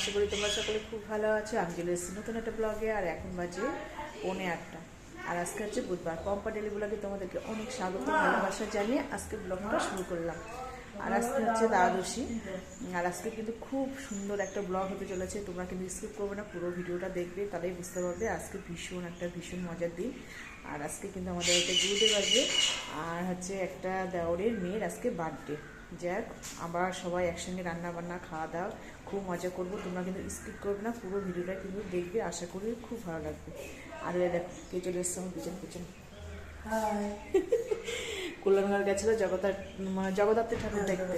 আশা করি তোমরা সকলে খুব ভালো আছো। আমি চলে এসেছি নতুন একটা ব্লগে, আর এখন বাজে 8:45। আর আজকে হচ্ছে বুধবার। পম্পা ডেলি ব্লগে তোমাদেরকে অনেক স্বাগত, ভালোবাসা জানিয়ে আজকে ব্লগটা শুরু করলাম। আর আজকে হচ্ছে দ্বাদশী, আর আজকে কিন্তু খুব সুন্দর একটা ব্লগ হতে চলেছে। তোমরা কিন্তু স্কিপ করবে না, পুরো ভিডিওটা দেখবে, তাহলেই বুঝতে পারবে আজকে ভীষণ মজার দিন। আর আজকে কিন্তু আমাদের একটা গুরুদেব আসবে, আর হচ্ছে একটা দেওরের মেয়ের আজকে বার্থডে। যাক, আবার সবাই একসঙ্গে রান্না বান্না খাওয়া দাওয়া খুব মজা করবো। তোমরা কিন্তু স্কিপ করবে না, পুরো ভিডিওটা কিন্তু দেখবে, আশা করি খুব ভালো লাগবে। আর দেখো কে চলে এসছে আমার পিছন। কল্যাণগড় গেছিল জগদ্ধাত্রী ঠাকুর দেখতে,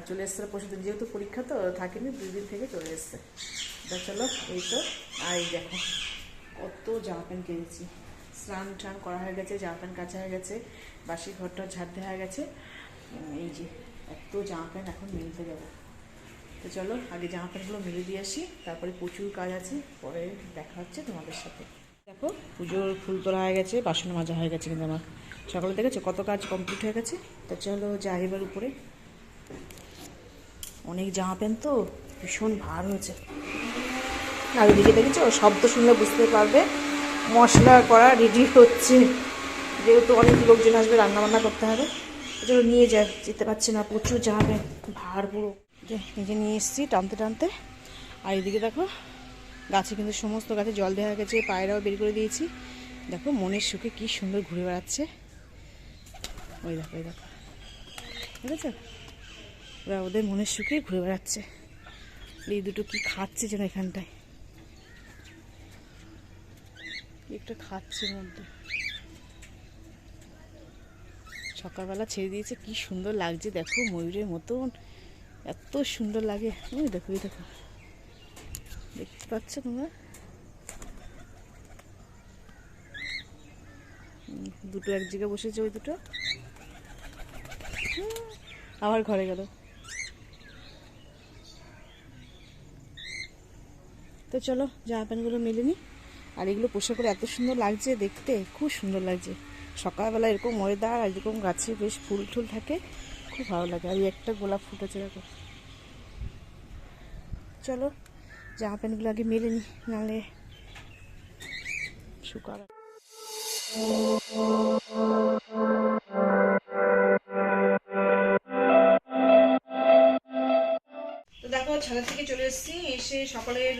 চলে এসছে পরশুদিন, যেহেতু পরীক্ষা তো থাকেনি, 2 দিন থেকে চলে এসছে। চলো এই তো। আর এই দেখো কত জামা প্যান্ট কিনেছি, স্নান টান করা হয়ে গেছে, জামা প্যান্ট কাচা হয়ে গেছে, বাসি ঘরটা ঝাড় দেওয়া হয়ে গেছে। এই যে এত জামা প্যান্ট এখন মিলতে যাবো। তো চলো আগে জামা প্যান্টগুলো মিলে দিয়ে আসি, তারপরে প্রচুর কাজ আছে, পরে দেখা হচ্ছে তোমাদের সাথে। দেখো পুজোর ফুল তোলা হয়ে গেছে, বাসন মাজা হয়ে গেছে, কিন্তু আমার সকালে দেখেছো কত কাজ কমপ্লিট হয়ে গেছে। তো চলো যাই এবার উপরে। অনেক জামা প্যান্ট তো ভীষণ ভার হয়েছে। আর ওইদিকে দেখেছো শব্দ শুনলে বুঝতে পারবে মশলা করা রেডি হচ্ছে, যেহেতু অনেক লোকজন আসবে, রান্নাবান্না করতে হবে। চলো নিয়ে যেতে পারছি না, প্রচুর জামা প্যান্ট ভার পুরো। নিজে নিয়ে এসেছি টানতে। আর এদিকে দেখো গাছে কিন্তু সমস্ত গাছে জল দেওয়া হয়ে গেছে, পায়রাও বের করে দিয়েছি। দেখো মনের সুখে কি সুন্দর ঘুরে বেড়াচ্ছে। ওই দেখো ঠিক আছে, ওরা ওদের মনের সুখে ঘুরে বেড়াচ্ছে। এই দুটো কি খাচ্ছে যেন এখানটায়, একটা খাচ্ছে মধ্যে। সকালবেলা ছেড়ে দিয়েছে, কি সুন্দর লাগছে দেখো, ময়ূরের মতন এত সুন্দর লাগে। ওই দেখো দেখতে পাচ্ছ তোমরা, দুটো এক জায়গায় বসেছে, ওই দুটো আবার ঘরে গেল। তো চলো জামা প্যান্টগুলো মেলে নি। আর এগুলো পোশাক করে এত সুন্দর লাগছে দেখতে, খুব সুন্দর লাগছে। সকালবেলা এরকম ওয়েদার, আর এরকম গাছে বেশ ফুল টুল থাকে, খুব ভালো লাগে। আর একটা গোলাপ ফুটেছে দেখো। চলো জামা প্যান্টগুলো আগে মেলে নি, নাহলে শুকাবে। তো দেখো ছাদের থেকে চলে এসেছি, এসে সকালের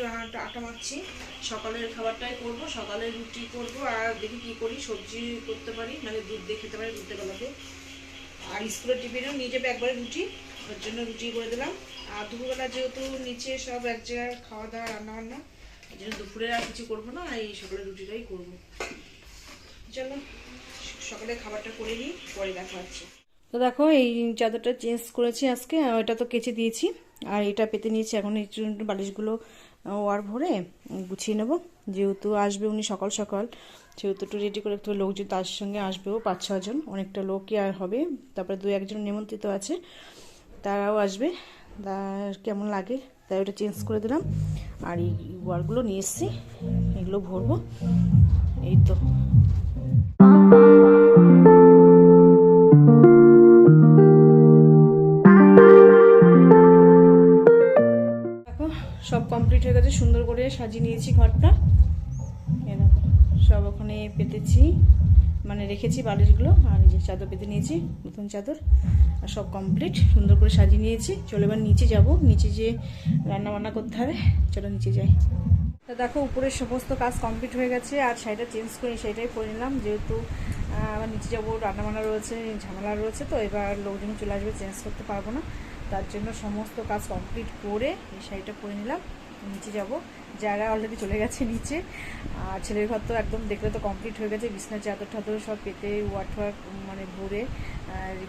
আটা মাখছি। সকালের খাবারটাই করব, সকালে রুটি করব, আর দেখি কি করি, সবজি করতে পারি, মানে দুধ দিয়ে খেতে পারি, দুধ বেলাতে। আর স্কুলের টিফিনেও নিয়ে যাবে একবারে রুটি, ওর জন্য রুটি করে দিলাম। আর দুপুরবেলা যেহেতু নিচে সব এক জায়গায় খাওয়া দাওয়া রান্নাবান্না, এই জন্য দুপুরে আর কিছু করবো না, এই সকালে রুটিটাই করবো। চলো সকালে খাবারটা করে নিই, পরে দেখা হচ্ছে। তো দেখো এই চাদরটা চেঞ্জ করেছি আজকে, ওইটা তো কেচে দিয়েছি, আর এটা পেতে নিয়েছি। এখন এই বালিশগুলো ওয়ার ভরে গুছিয়ে নেবো, যেহেতু আসবে উনি সকাল সেহেতু একটু রেডি করে একটু লোকজন তার সঙ্গে আসবেও 5-6 জন, অনেকটা লোকই আর হবে। তারপরে 2-1 জন নিমন্ত্রিত আছে, তারাও আসবে। কেমন লাগে তাই ওটা চেঞ্জ করে দিলাম। আর এই ওয়ারগুলো নিয়ে এসেছি, এগুলো ভরবো। এই তো সব কমপ্লিট হয়ে গেছে, সুন্দর করে সাজিয়ে নিয়েছি ঘরটা। দেখো সব ওখানে পেতেছি, মানে রেখেছি বালিশগুলো। আর এই যে চাদর পেতে নিয়েছি, নতুন চাদর, আর সব কমপ্লিট, সুন্দর করে সাজিয়ে নিয়েছি। চলো এবার নিচে যাব, নিচে যে রান্না বান্না করতে হবে, চলো নিচে যাই। তো দেখো উপরের সমস্ত কাজ কমপ্লিট হয়ে গেছে, আর শাড়িটা চেঞ্জ করে শাড়িটাই পরে নিলাম, যেহেতু আবার নিচে যাবো, রান্নাবান্না রয়েছে, ঝামেলা রয়েছে, তো এবার লোকজন চলে আসবে, চেঞ্জ করতে পারবো না। তার জন্য সমস্ত কাজ কমপ্লিট করে এই শাড়িটা পরে নিলাম, নিচে যাব। যারা অলরেডি চলে গেছে নিচে, আর ছেলের ঘর তো একদম দেখলে তো কমপ্লিট হয়ে গেছে, বিছনা চাদর ঠাদর সব পেতে ওয়াট মানে ভরে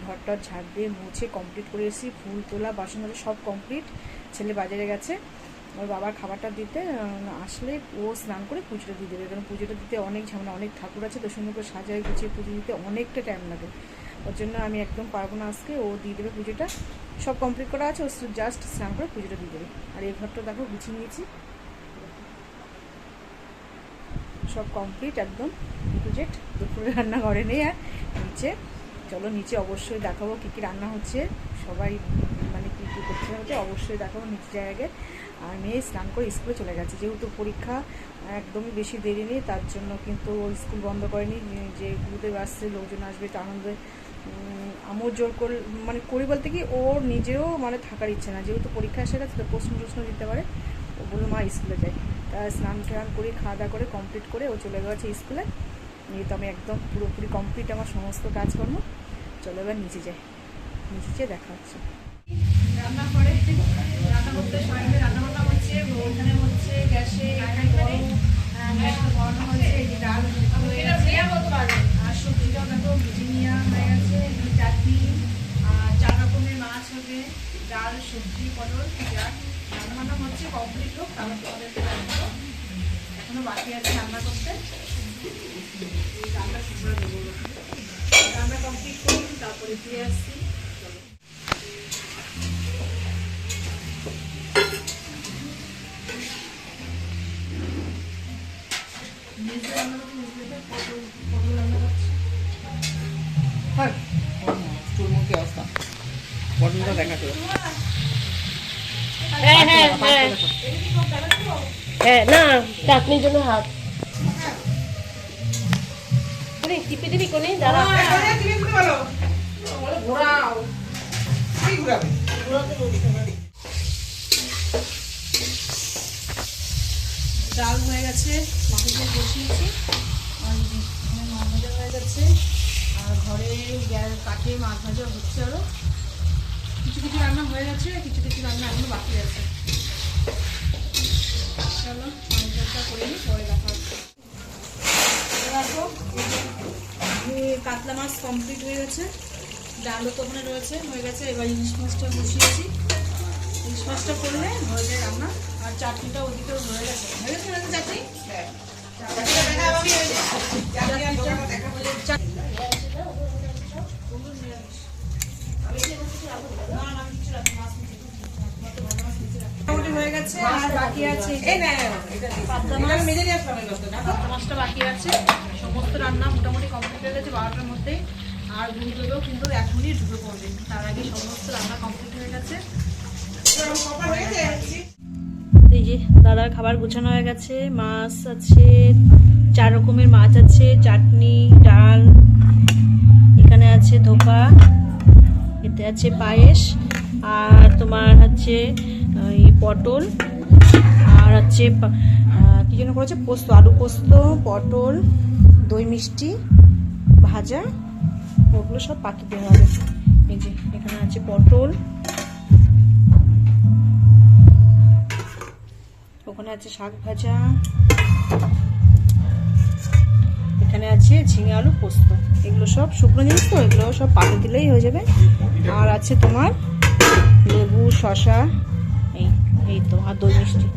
ঘরটা ঝাড় দিয়ে মুছে কমপ্লিট করে এসেছি। ফুল তোলা, বাসন মাজা সব কমপ্লিট। ছেলে বাজারে গেছে ওর বাবার খাবারটা দিতে, আসলে ও স্নান করে পুজোটা দিয়ে দেবে, কারণ পুজোটা দিতে অনেক ঝামেলা, অনেক ঠাকুর আছে তো, সুন্দর করে সাজায় গুছিয়ে পুজো দিতে অনেকটা টাইম লাগে। ওর জন্য আমি একদম পারবো না, আজকে ও দিয়ে দেবে পুজোটা। সব কমপ্লিট করা আছে, ও জাস্ট স্নান করে পুজোটা দিয়ে দেবে। আর এই ঘরটা দেখো গুছিয়ে নিয়েছি, সব কমপ্লিট একদম পুজোট। দুপুরে রান্না ঘরে নেই, আর নিচে চলো নিচে অবশ্যই দেখাবো কী কী রান্না হচ্ছে, সবাই মানে কী কী কী করতে হবে অবশ্যই দেখাবো নিচে জায়গায়। আর মেয়ে স্নান করে স্কুলে চলে গেছে, যেহেতু পরীক্ষা একদমই বেশি দেরি নেই, তার জন্য কিন্তু স্কুল বন্ধ করেনি। যে গুরুদেব আসছে, লোকজন আসবে, তার আনন্দে আমোদ জোর করি বলতে কি ওর নিজেও থাকার ইচ্ছে না, যেহেতু পরীক্ষা এসে গেছে তো প্রশ্ন দিতে পারে। ও বললো মা স্কুলে যাই। তা স্নান টান করে খাওয়া দাওয়া করে কমপ্লিট করে ও চলে গেছে স্কুলে। নিয়ে তো আমি একদম পুরোপুরি কমপ্লিট আমার সমস্ত কাজকর্ম। চলো এবার নিচে যাই, নিচে যেয়ে দেখা হচ্ছে। রান্না করে রান্না করতে সবাই মিলে রান্না বান্না হচ্ছে, ওখানে হচ্ছে গ্যাসে বড়ানো হয়েছে, এই যে ডাল হয়ে গেছে আর সবজিটাও দেখো ভেজে নেওয়া হয়ে গেছে, চাটনি আর 4 রকমের মাছ হবে, ডাল সবজি পটল রান্না বান্না হচ্ছে, কমপ্লিট হোক তারপর তোমাদেরকে জানাবো। এখনো বাকি আছে রান্না করতে, রান্না শুরু করে দেবো, রান্না কমপ্লিট করি তারপরে ফিরে আসছি। না চাটনির জন্য হাত টিপে দিবি কোনে দাঁড়া ডাল হয়ে গেছে, মাকে বসিয়েছি, আর মাছ ভাজা হয়ে গেছে, আর ঘরে কাঠে মাছ ভাজা হচ্ছে, আরও কিছু কিছু রান্না হয়ে গেছে, কিছু কিছু রান্না এখনো বাকি আছে। চলো মাছটা করে নিই, পরে দেখা হচ্ছে। দেখো কাতলা মাছ কমপ্লিট হয়ে গেছে, ডালও তো ওখানে রয়েছে হয়ে গেছে। এবার ইলিশ মাছটা বসিয়েছি, ইলিশ মাছটা করলে হয়ে যায় রান্না। আর চাটনিটা ওদিকে হয়ে গেছে না চাটনি? হয়ে গেছে আর বাকি আছে পাতলা মাছটা বাকি আছে। সমস্ত রান্না মোটামুটি কমপ্লিট হয়ে গেছে 12টার মধ্যে। আর গুরুদেবও কিন্তু এখনই ঢুকে পড়বে, তার আগে সমস্ত রান্না কমপ্লিট হয়ে গেছে। এই যে দাদার খাবার গোছানো হয়ে গেছে, মাছ আছে, 4 রকমের মাছ আছে, চাটনি, ডাল, এখানে আছে ধোপা, এতে আছে পায়েস, আর তোমার হচ্ছে ওই পটল, আর হচ্ছে কি যেন করেছে পোস্ত, আলু পোস্ত, পটল, দই মিষ্টি, ভাজা, ওগুলো সব পাকি দেওয়া হবে। এই যে এখানে আছে পটল, ওখানে আছে শাক ভাজা, এখানে আছে ঝিঙে আলু পোস্ত, এগুলো সব শুকনো জিনিস তো, এগুলো সব পাতে দিলেই হয়ে যাবে। আর আছে তোমার লেবু, শশা, এই তো, আর দই মিষ্টি।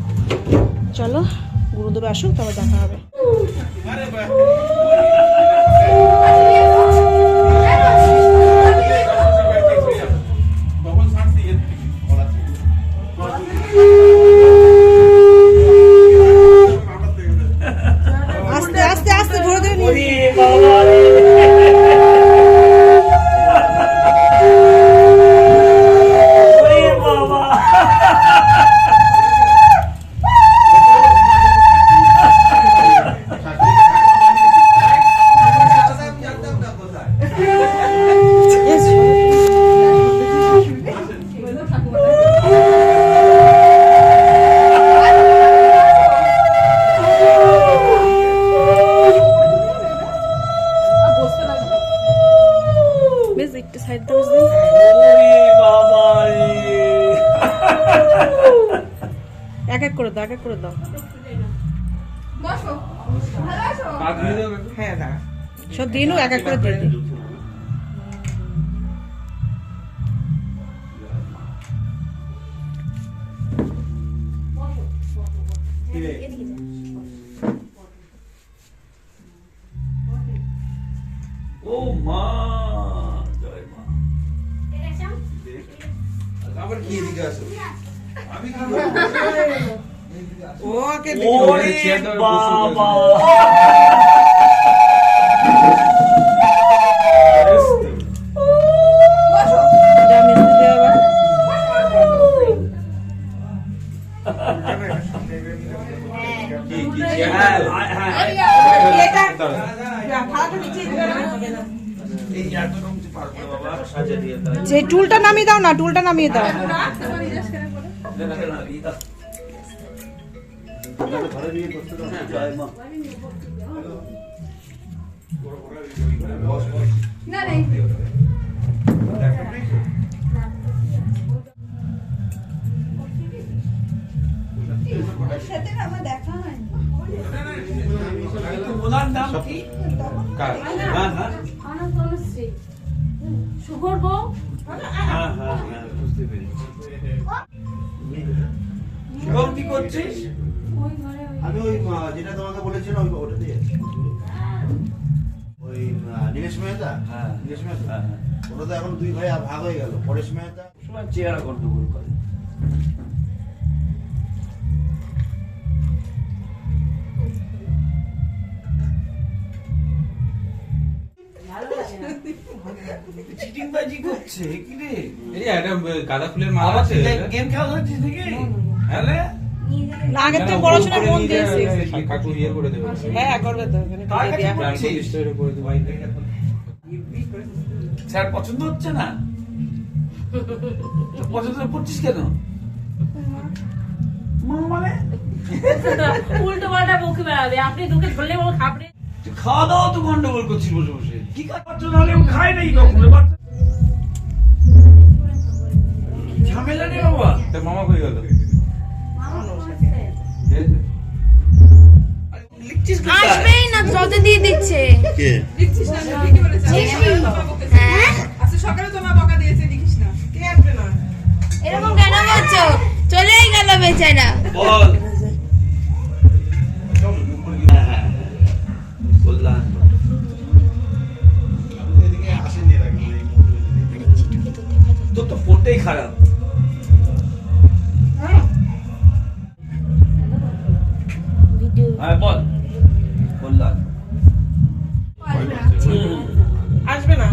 চলো গুরুদেব আসুক তারপর দেখা হবে। আস্তে আস্তে আস্তে ধরে ধরে এক এক করে দাও, এক এক করে দাও। হ্যাঁ দাঁড়া, সব দিয়ে নো, এক এক করে দিয়ে দিই। ও মা, জয় মা। আবার কি এদিকে আসো? আমি কি করব? ওকে দেখো বাবা। যা মিষ্টি দে আবার। এই একদম পারবে বাবা সাজে দিয়ে দাও। যে টুলটা নামিয়ে দাও না, টুলটা নামিয়ে দাও। ঘরে নিয়ে করতে দাও। জয় মা। ওনার নাম কি? কার? হ্যাঁ হ্যাঁ শুভর বউ হ্যাঁ হ্যাঁ হ্যাঁ বুঝতে পেরেছি। শুভম কি করছিস? আমি ওই যেটা তোমাকে বলেছিলাম ওটাতে যাচ্ছি। ওই নীলেশ মেহতা, হ্যাঁ। নীলেশ মেহতা, হ্যাঁ, হ্যাঁ। ওটা তো এখন দুই ভাই ভাগ হয়ে গেল। পরেশ মেহতা সময় চেহারা গন্ডগোল করে। চিটিংবাজি করছে কি রে? এই একটা গাঁদা ফুলের মালা আবার আছে গেম খেলা হচ্ছে নাকি? হ্যাঁ না, আগের থেকে পড়াশোনায় মন দিয়েছে। কাকু ইয়ে করে দেবে হ্যাঁ, করবে তো। এখানে কার দিয়ে কাছে দেয়া। পড়ছিস? স্যার পছন্দ হচ্ছে না? তো পছন্দ করছিস কেন? মা মানে? উল্টো পাল্টা বকে বেড়াবে, আপনি তোকে ধরলে বল খাবড়ে। তুই খাওয়া দাওয়া তো গন্ডগোল করছিস বসে বসে। কি খাচ্ছ নাহলে ও খায় নাই কখনো বাচ্চা। ঝামেলা নেই বাবা। তোর মামা কই গেল লিখছিস কোথায়? আসবেই না, যত দিয়ে দিচ্ছে। কে? হ্যাঁ? এরকম কেন করছো? চলেই গেল বেচারা। বল। হ্যাঁ, হ্যাঁ, বললাম। এদিকে আসেননি এর আগে। তোর তো ফোনটাই খারাপ। হ্যাঁ বল। বললাম। আসবে না।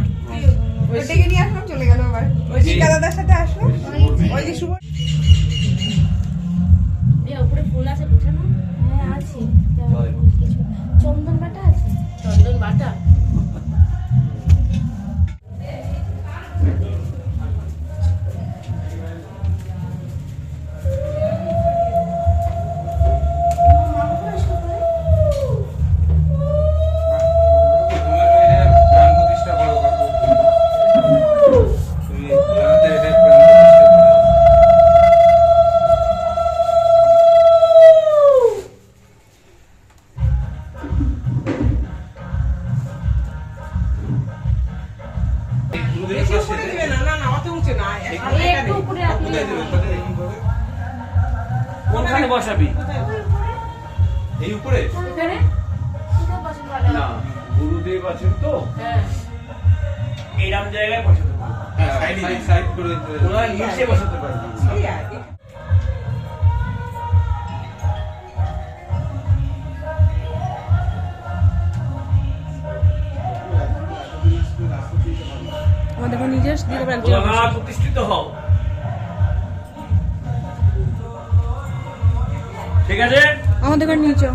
ওই ডেকে নিয়ে আসলাম, চলে গেল আবার। ওই শিকা দাদার সাথে আসলো। ওই যে শুভ। উপরে ফুল আছে বুঝানো? হ্যাঁ, আছে। হয়। কিছু চন্দন বাটা আছে। চন্দন বাটা। প্রাণ প্রতিষ্ঠা করো কাকু তুমি আমাদের এটা প্রাণ প্রতিষ্ঠা করো গুরুদেবের পাশে একটু উপরে আপনি কোথায় দেবে কোথায় এরকম করে কোনখানে বসাবি? এই উপরে এখানে না গুরুদেব আছেন তো হ্যাঁ এরম জায়গায় বসাতে পারবি। হ্যাঁ সাইড সাইড করে দিতে হবে। ওরা নিচে বসাতে পারবি। আমাদের এখন নিজের দিতে পারেন। ওরা প্রতিষ্ঠিত হও। ঠিক আছে? আমাদের ঘর নিচে।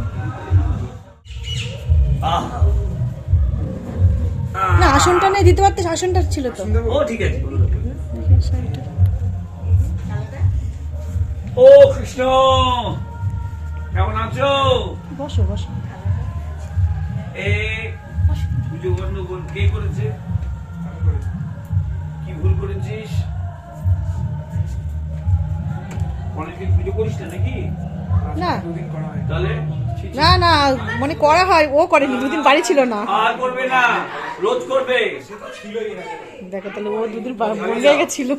আহ না, আসনটা নেই, দিতে পারতে। আসনটা ছিল তো। ও ঠিক আছে। ও কৃষ্ণ কেমন আছো? বসো বসো। এ পুজো গন্ডগোল কে করেছে? কি ভুল করেছিস? অনেকদিন পুজো করিস না নাকি? না তাহলে না না, মানে করা হয়, ও করেনি, দুদিন বাড়ি ছিল না। আর করবে না, রোজ করবে। দেখো তাহলে ও দুদিন বলে গেছিল।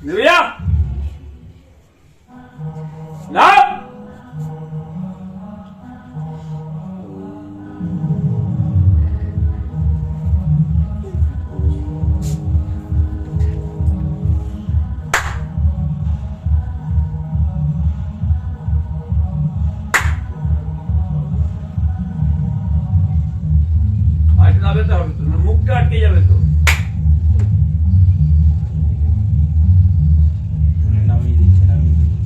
Nuria! No! দাবাতে হবে তো, মুখটা আটকে যাবে তো। নামিয়ে দিচ্ছে, নামিয়ে দিচ্ছে।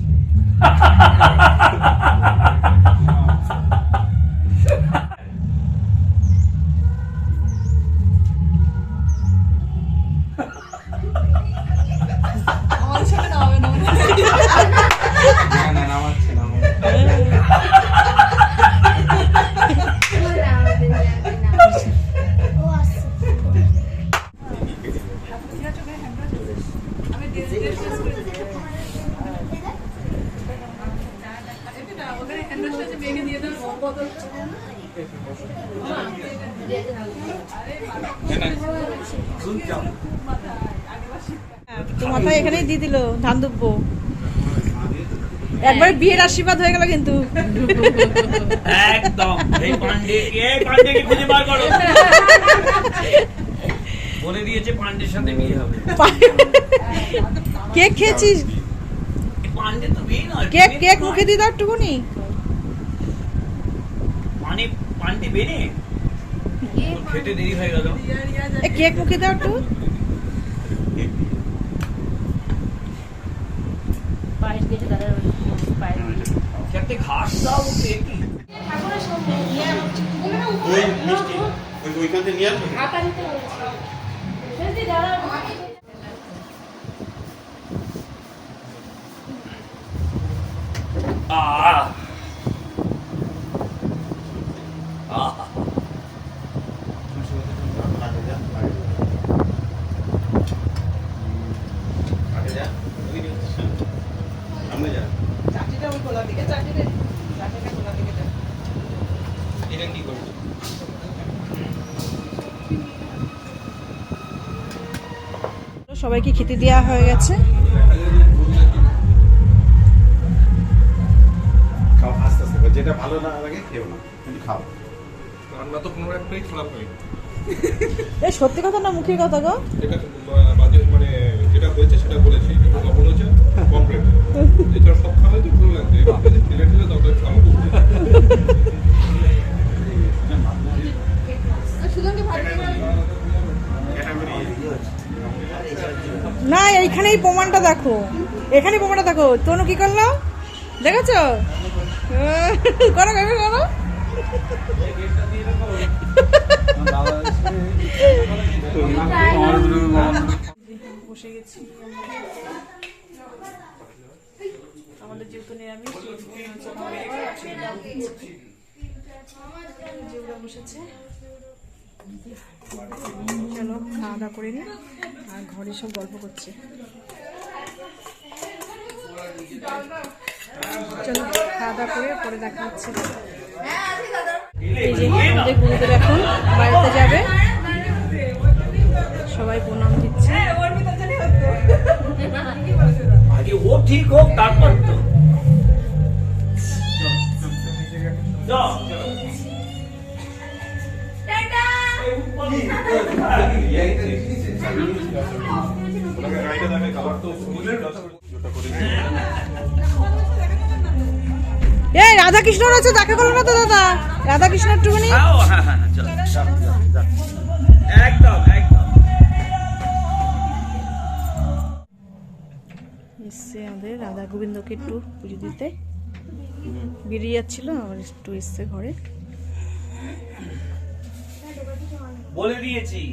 না, না, নামাচ্ছে, নামাচ্ছে। ও আসছে। তো মাথায় এখানেই দিয়ে দিল ধান দুব্বো। একবার বিয়ের আশীর্বাদ হয়ে গেল কিন্তু। একদম এই পান্ডেকে খুঁজে বার করো। বলে দিয়েছে পান্ডের সাথে বিয়ে হবে। কেক খেয়েছিস? পান্ডে তো বিয়ে নয়, কেক কেক মুখে দিয়ে দাও একটুকুনি। মানে পান্ডে বেনে খেতে দেরি হয়ে গেল। এ কেক মুখে দাও একটু। পায়েস গেছে দাদার পায়েস খেতে ঘাস দাও কি? ওই মিষ্টি ওইখান থেকে নিয়ে আসবে। আটা দিতে বলেছি। আহ সামনে যা। এটা কি করছো? সবাইকে খেতে দেওয়া হয়ে গেছে। খাও আস্তে আস্তে করে। যেটা ভালো না লাগে খেও না, কিন্তু খাও। রান্না তো কোনো একটাই খারাপ হয়নি। এ সত্যি কথা না মুখের কথা গো? যেটা বাজে মানে যেটা হয়েছে সেটা বলেছি, একটু লবণ হয়েছে কমপ্লিট। এটা সব খাওয়াই তো ভালো লাগছে, এবার যদি ঢিলে ঢিলে তরকারি খাওয়া না এইখানেই প্রমাণটা দেখো, এখানেই প্রমাণটা দেখো। তনু কি করলো দেখেছো? করো করো করো। বসে গেছি আমাদের যেহেতু নিরামিষ যেগুলো বসেছে। চলো খাওয়া দাওয়া করে নি, আর ঘরে সব গল্প করছে। চলো খাওয়া দাওয়া করে পরে দেখা হচ্ছে। এই যে আমাদের গুরুদেব এখন বাড়িতে যাবে, সবাই প্রণাম দিচ্ছে। আগে ও ঠিক হোক তারপর তো। যাও। গাড়িটা দেখে কালার তো এই রাধা কৃষ্ণ রয়েছে, দেখা করলো না তো দাদা? রাধা কৃষ্ণ একটুখানি হ্যাঁ হ্যাঁ চল একদম একদম। এসছে আমাদের রাধা গোবিন্দকে একটু পুজো দিতে, বেরিয়ে যাচ্ছিল আবার একটু এসছে ঘরে। বলে দিয়েছি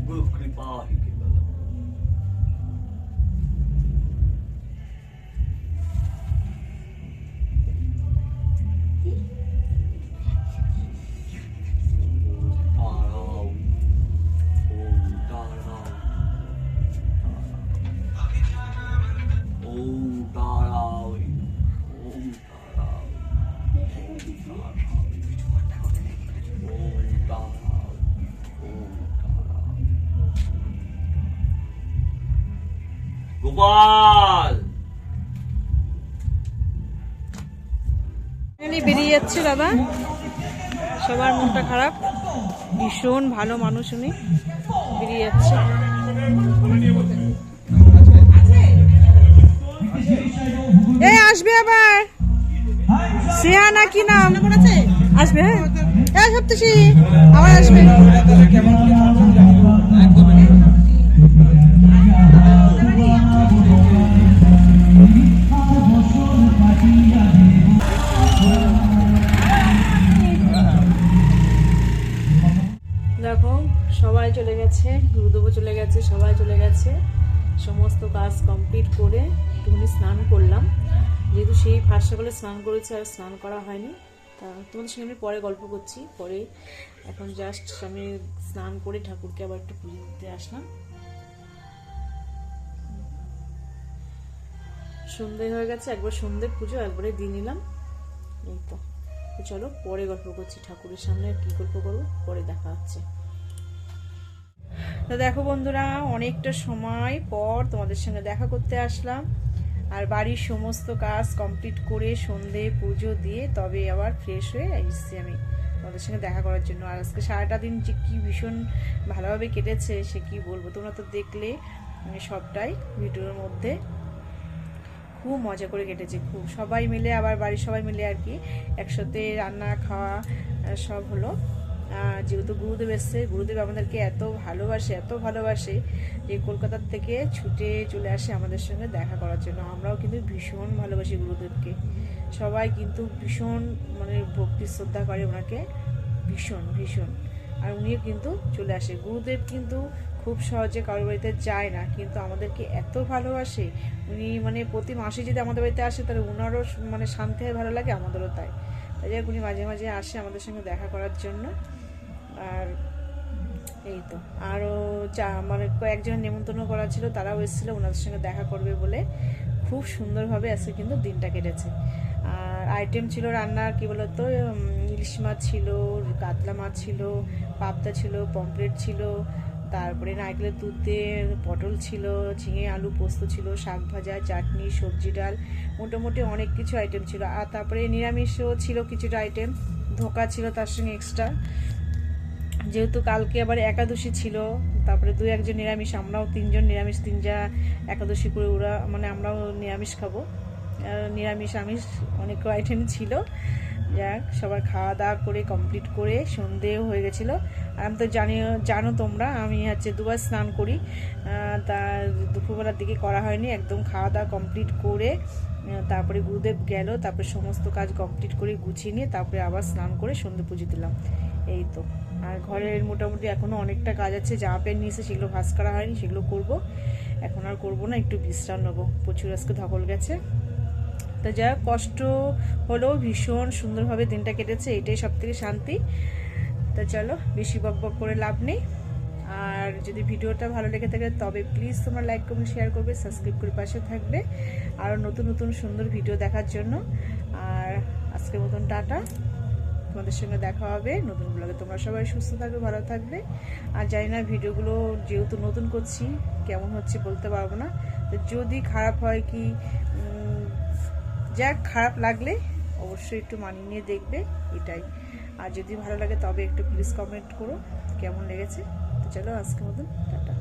गुरु कृपा ही केवल। গোপাল এখানে বেরিয়ে যাচ্ছে দাদা, সবার মনটা খারাপ, ভীষণ ভালো মানুষ উনি, বেরিয়ে যাচ্ছে। এ আসবে আবার সিহা না কি নাম আসবে, হ্যাঁ সপ্তষী আবার আসবে। দেখো সবাই চলে গেছে, গুরুদেবও চলে গেছে, সবাই চলে গেছে। সমস্ত কাজ কমপ্লিট করে একটুখানি স্নান করলাম, যেহেতু সেই ফার্স্ট সকালে স্নান করেছে আর স্নান করা হয়নি। তা তোমাদের সঙ্গে আমি পরে গল্প করছি, পরে এখন জাস্ট আমি স্নান করে ঠাকুরকে আবার একটু পুজো দিতে আসলাম। সন্ধে হয়ে গেছে, একবার সন্ধ্যে পুজো একবারে দিয়ে নিলাম। এই তো চলো পরে গল্প করছি, ঠাকুরের সামনে কি গল্প করবো পরে দেখা হচ্ছে। তো দেখো বন্ধুরা, অনেকটা সময় পর তোমাদের সঙ্গে দেখা করতে আসলাম, আর বাড়ির সমস্ত কাজ কমপ্লিট করে সন্ধে পুজো দিয়ে তবে আবার ফ্রেশ হয়ে এসেছি আমি তোমাদের সঙ্গে দেখা করার জন্য। আর আজকে সারাটা দিন যে কি ভীষণ ভালোভাবে কেটেছে সে কি বলবো, তোমরা তো দেখলে সবটাই ভিডিওর মধ্যে। খুব মজা করে কেটেছে, খুব সবাই মিলে, আবার বাড়ির সবাই মিলে আর কি একসাথে রান্না খাওয়া সব হলো। যেহেতু গুরুদেব এসছে, গুরুদেব আমাদেরকে এত ভালোবাসে যে কলকাতার থেকে ছুটে চলে আসে আমাদের সঙ্গে দেখা করার জন্য। আমরাও কিন্তু ভীষণ ভালোবাসি গুরুদেবকে, সবাই কিন্তু ভীষণ মানে ভক্তি শ্রদ্ধা করে ওনাকে, ভীষণ ভীষণ। আর উনিও কিন্তু চলে আসে। গুরুদেব কিন্তু খুব সহজে কারোর বাড়িতে যায় না, কিন্তু আমাদেরকে এত ভালোবাসে উনি, মানে প্রতি মাসে যদি আমাদের বাড়িতে আসে তাহলে ওনারও মানে শান্তি হয়, ভালো লাগে, আমাদেরও তাই। তাই যাক উনি মাঝে মাঝে আসে আমাদের সঙ্গে দেখা করার জন্য। আর এই তো আরও মানে কয়েকজনের নেমন্তন্ন করা ছিল, তারাও এসেছিলো ওনাদের সঙ্গে দেখা করবে বলে। খুব সুন্দরভাবে আজকে কিন্তু দিনটা কেটেছে। আর আইটেম ছিল রান্নার কি বলতো, ইলিশ মাছ ছিল, কাতলা মাছ ছিল, পাবদা ছিল, পমফ্রেট ছিল, তারপরে নারকেলের দুধ দিয়ে পটল ছিল, ঝিঙে আলু পোস্ত ছিল, শাক ভাজা, চাটনি, সবজি ডাল, মোটামুটি অনেক কিছু আইটেম ছিল। আর তারপরে নিরামিষও ছিল কিছুটা আইটেম, ধোকা ছিল তার সঙ্গে এক্সট্রা, যেহেতু কালকে আবার একাদশী ছিল। তারপরে 2-1 জন নিরামিষ, আমরাও 3 জন নিরামিষ, 3 যা একাদশী করে ওরা মানে আমরাও নিরামিষ খাবো। নিরামিষ আমিষ অনেক আইটেম ছিল। যাক সবার খাওয়া দাওয়া করে কমপ্লিট করে সন্ধেও হয়ে গেছিলো। আর আমি তো জানো তোমরা আমি হচ্ছে 2বার স্নান করি, তা দুপুরবেলার দিকে করা হয়নি, একদম খাওয়া দাওয়া কমপ্লিট করে তারপরে গুরুদেব গেল, তারপরে সমস্ত কাজ কমপ্লিট করে গুছিয়ে নিয়ে তারপরে আবার স্নান করে সন্ধে পুজো দিলাম। এই তো। আর ঘরের মোটামুটি এখনও অনেকটা কাজ আছে, জামা প্যান্ট নিয়েছে সেগুলো ভাঁজ করা হয়নি, সেগুলো করব। এখন আর করবো না, একটু বিশ্রাম নেবো, প্রচুর আজকে ধকল গেছে। তো যা কষ্ট হলেও ভীষণ সুন্দরভাবে দিনটা কেটেছে, এটাই সব থেকে শান্তি। তো চলো বেশি বকবক করে লাভ নেই। আর যদি ভিডিওটা ভালো লেগে থাকে তবে প্লিজ তোমরা লাইক কমেন্ট শেয়ার করবে, সাবস্ক্রাইব করে পাশে থাকবে আরও নতুন নতুন সুন্দর ভিডিও দেখার জন্য। আর আজকের মতন টাটা, তোমাদের সঙ্গে দেখা হবে নতুন ব্লগে। তোমরা সবাই সুস্থ থাকবে, ভালো থাকবে। আর জানি না ভিডিওগুলো যেহেতু নতুন করছি কেমন হচ্ছে বলতে পারবো না, তো যদি খারাপ হয় কি যাক, খারাপ লাগলে অবশ্যই একটু মানিয়ে নিয়ে দেখবে, এটাই। আর যদি ভালো লাগে তবে একটু প্লিজ কমেন্ট করো কেমন লেগেছে। তো চলো আজকের মতন টাটা।